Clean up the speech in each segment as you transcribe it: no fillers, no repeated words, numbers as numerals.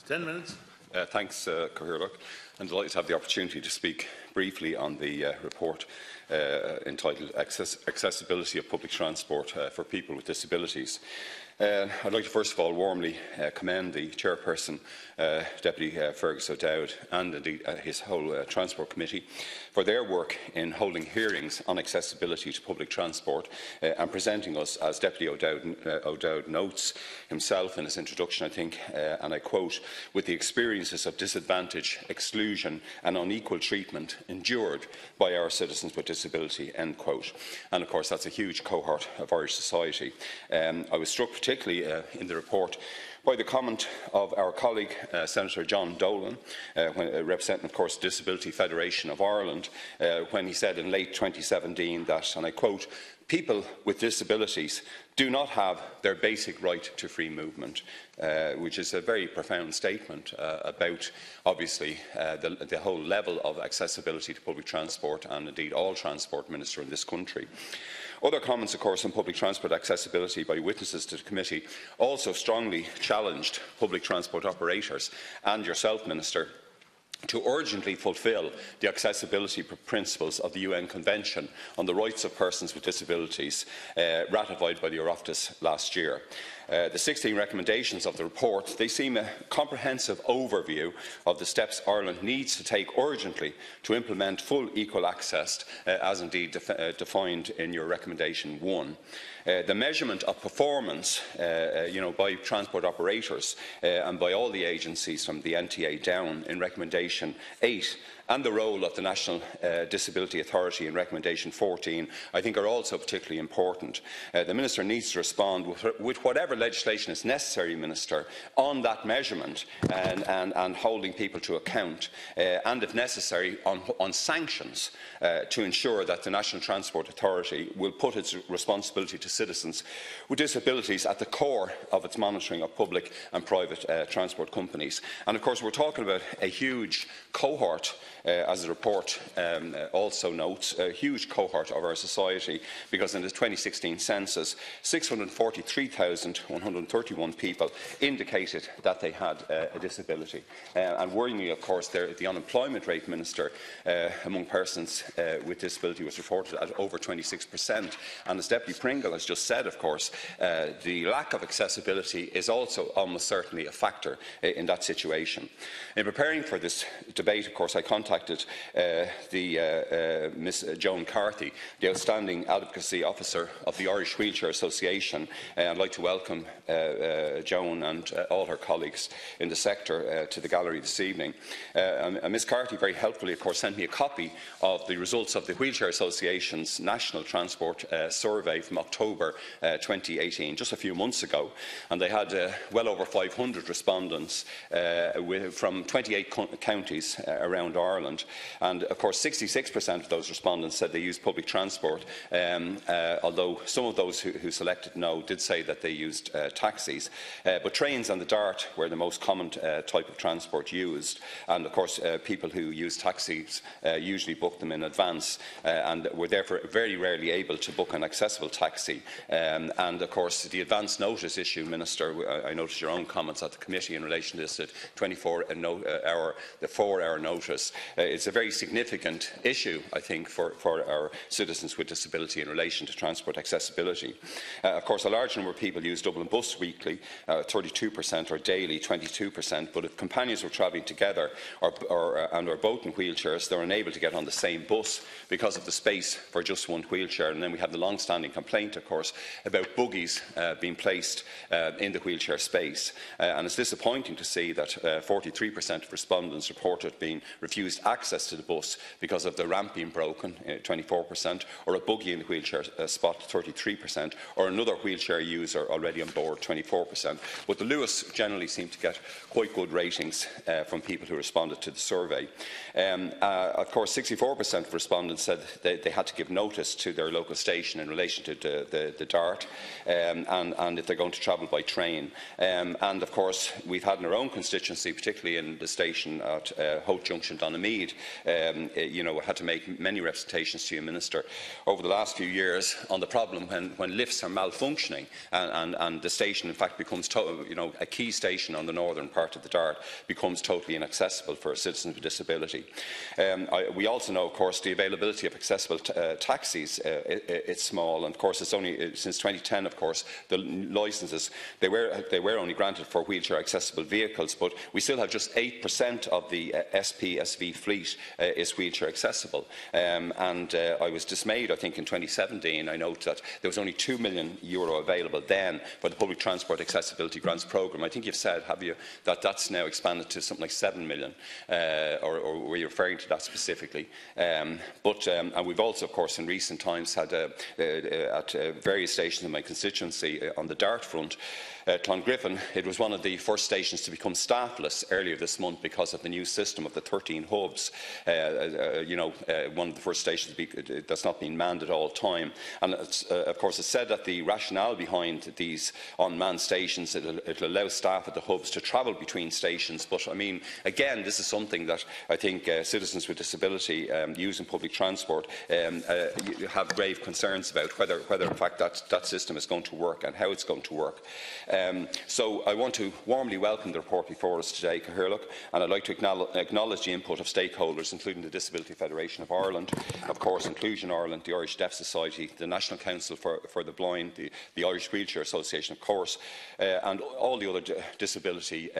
10 minutes. Thanks, Cathaoirleach. I'm delighted to have the opportunity to speak briefly on the report entitled Accessibility of Public Transport for People with Disabilities. I'd like to first of all warmly commend the chairperson, Deputy Fergus O'Dowd, and indeed his whole Transport Committee for their work in holding hearings on accessibility to public transport and presenting us, as Deputy O'Dowd notes himself in his introduction, I think, and I quote, with the experiences of disadvantage, exclusion and unequal treatment endured by our citizens with disability, end quote. And of course that's a huge cohort of Irish society. I was struck particularly in the report by the comment of our colleague, Senator John Dolan, representing, of course, Disability Federation of Ireland, when he said in late 2017 that, and I quote, people with disabilities do not have their basic right to free movement, which is a very profound statement about, obviously, the whole level of accessibility to public transport and, indeed, all transport minister in this country. Other comments, of course, on public transport accessibility by witnesses to the committee also strongly challenged public transport operators and yourself, Minister, to urgently fulfil the accessibility principles of the UN Convention on the Rights of Persons with Disabilities, ratified by the Oireachtas last year. The 16 recommendations of the report, they seem a comprehensive overview of the steps Ireland needs to take urgently to implement full equal access, as indeed defined in your recommendation 1. The measurement of performance by transport operators and by all the agencies from the NTA down in recommendation 8 and the role of the National Disability Authority in recommendation 14, I think, are also particularly important. The Minister needs to respond with whatever legislation is necessary, Minister, on that measurement and holding people to account, and, if necessary, on sanctions to ensure that the National Transport Authority will put its responsibility to citizens with disabilities at the core of its monitoring of public and private transport companies. And, of course, we're talking about a huge cohort, as the report also notes, a huge cohort of our society, because in the 2016 census, 643,131 people indicated that they had a disability. And worryingly, of course, the unemployment rate, Minister, among persons with disability was reported at over 26%. And as Deputy Pringle has just said, of course, the lack of accessibility is also almost certainly a factor in that situation. In preparing for this debate, of course, I contacted Miss Joan Carthy, the outstanding advocacy officer of the Irish Wheelchair Association. I'd like to welcome Joan and all her colleagues in the sector to the gallery this evening. Ms Carthy very helpfully, of course, sent me a copy of the results of the Wheelchair Association's National Transport Survey from October 2018, just a few months ago, and they had well over 500 respondents from 28 counties around Ireland, and of course 66% of those respondents said they used public transport, although some of those who selected no did say that they used taxis. But trains and the Dart were the most common type of transport used, and of course people who use taxis usually book them in advance and were therefore very rarely able to book an accessible taxi. And of course the advance notice issue, Minister, I noticed your own comments at the committee in relation to this 24-hour, the 4-hour notice. It's a very significant issue, I think, for our citizens with disability in relation to transport accessibility. Of course, a large number of people use Dublin Bus weekly, 32%, or daily, 22%, but if companions were travelling together and are both in wheelchairs, they're unable to get on the same bus because of the space for just one wheelchair. And then we have the long-standing complaint, of course, about buggies being placed in the wheelchair space. And it's disappointing to see that 43% of respondents reported being refused access to the bus because of the ramp being broken, 24%, or a buggy in the wheelchair spot, 33%, or another wheelchair user already on board, 24%. But the Lewis generally seemed to get quite good ratings from people who responded to the survey. Of course, 64% of respondents said they had to give notice to their local station in relation to the Dart, and if they're going to travel by train. And of course, we've had in our own constituency, particularly in the station at Hope Junction, Donaghmede, Mead, had to make many representations to you, Minister, over the last few years on the problem when lifts are malfunctioning and the station, in fact, becomes a key station on the northern part of the Dart becomes totally inaccessible for citizens with disability. We also know, of course, the availability of accessible taxis. It's small, and of course, it's only since 2010. Of course, the licences they were only granted for wheelchair accessible vehicles, but we still have just 8% of the SPSV fleet is wheelchair accessible. I was dismayed, I think, in 2017. I note that there was only €2 million available then for the Public Transport Accessibility Grants Programme. I think you've said, have you, that that's now expanded to something like 7 million, or were you referring to that specifically? And we've also, of course, in recent times had at various stations in my constituency on the Dart front, Clongriffin, it was one of the first stations to become staffless earlier this month because of the new system of the 13 hubs. One of the first stations that's not been manned at all time. And of course, it's said that the rationale behind these unmanned stations, it'll allow staff at the hubs to travel between stations. But I mean, again, this is something that I think citizens with disability using public transport have grave concerns about, whether in fact that system is going to work and how it's going to work. So I want to warmly welcome the report before us today, Cathaoirleach, and I'd like to acknowledge the input of stakeholders, including the Disability Federation of Ireland, of course Inclusion Ireland, the Irish Deaf Society, the National Council for the Blind, the Irish Wheelchair Association, of course, and all the other disability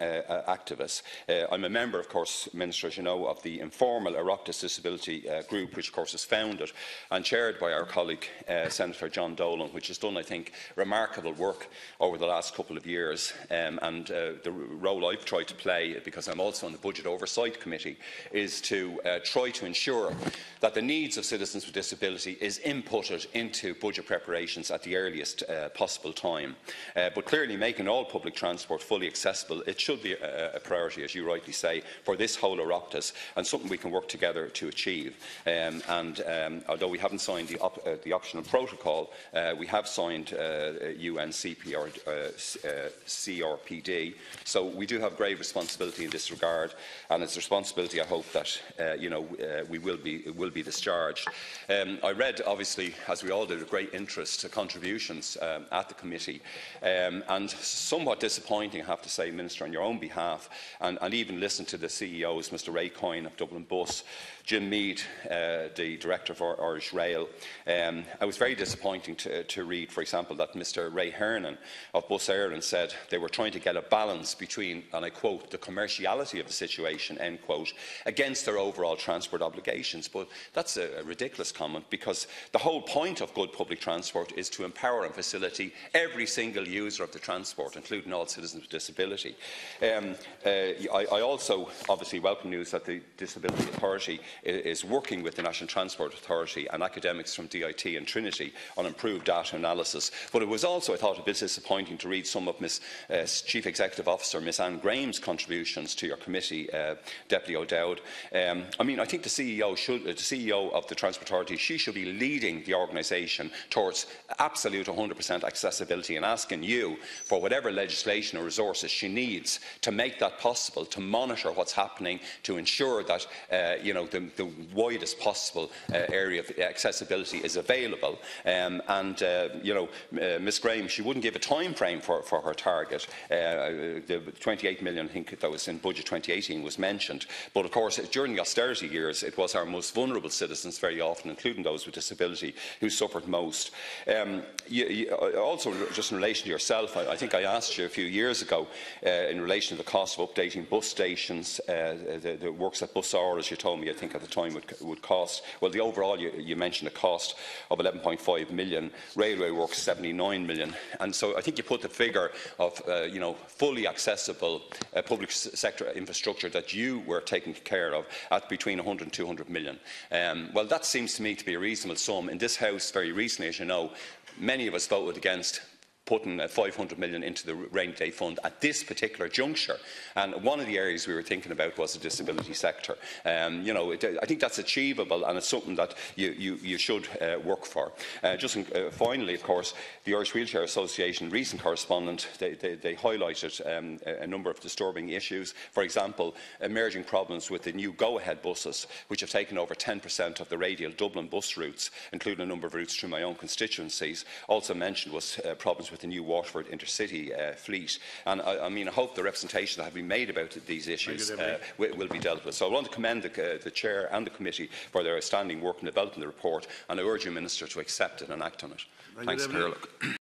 activists. I'm a member, of course, Minister, as you know, of the informal Oireachtas Disability Group, which of course is founded and chaired by our colleague Senator John Dolan, which has done, I think, remarkable work over the last couple of years. The role I've tried to play, because I'm also on the Budget Oversight Committee, is to try to ensure that the needs of citizens with disability is inputted into budget preparations at the earliest possible time. But clearly, making all public transport fully accessible, it should be a priority, as you rightly say, for this whole Oireachtas, and something we can work together to achieve. Although we haven't signed the optional protocol, we have signed UNCP or CRPD, so we do have grave responsibility in this regard, and it's a responsibility I hope that we will be discharged. I read, obviously, as we all did, with great interest, contributions at the committee, and somewhat disappointing, I have to say, Minister, on your own behalf, and even listen to the CEOs, Mr Ray Coyne of Dublin Bus, Jim Mead, the Director for Irish Rail. It was very disappointing to read, for example, that Mr Ray Hernan of Bus Éireann said they were trying to get a balance between, and I quote, the commerciality of the situation, end quote, against their overall transport obligations. But that's a ridiculous comment, because the whole point of good public transport is to empower and facilitate every single user of the transport, including all citizens with disability. I also obviously welcome news that the Disability Authority is working with the National Transport Authority and academics from DIT and Trinity on improved data analysis. But it was also, I thought, a bit disappointing to read some of Chief Executive Officer Miss Anne Graham's contributions to your committee, Deputy O'Dowd. I mean, I think the CEO of the Transport Authority, she should be leading the organisation towards absolute 100% accessibility and asking you for whatever legislation or resources she needs to make that possible, to monitor what's happening, to ensure that the widest possible area of accessibility is available. Ms Graham, she wouldn't give a time frame for her target. The 28 million, I think that was in budget 2018, was mentioned. But of course, during the austerity years, it was our most vulnerable citizens very often, including those with disability, who suffered most. Also, just in relation to yourself, I think I asked you a few years ago in relation to the cost of updating bus stations, the works at Bus Hour, as you told me, I think at the time would cost. Well, the overall, you mentioned a cost of 11.5 million, railway works 79 million, and so I think you put the figure of fully accessible public sector infrastructure that you were taking care of at between 100 and 200 million. Well, that seems to me to be a reasonable sum. In this House, very recently, as you know, many of us voted against putting 500 million into the rainy day fund at this particular juncture. And one of the areas we were thinking about was the disability sector. You know, I think that's achievable, and it's something that you should work for. Finally, of course, the Irish Wheelchair Association recent correspondent, they highlighted a number of disturbing issues. For example, emerging problems with the new go-ahead buses, which have taken over 10% of the radial Dublin bus routes, including a number of routes through my own constituencies. Also mentioned was problems with the new Waterford intercity fleet. And I mean, I hope the representation that have been made about these issues will be dealt with. So I want to commend the Chair and the Committee for their outstanding work in developing the report, and I urge you, Minister, to accept it and act on it. Thanks, Caroline.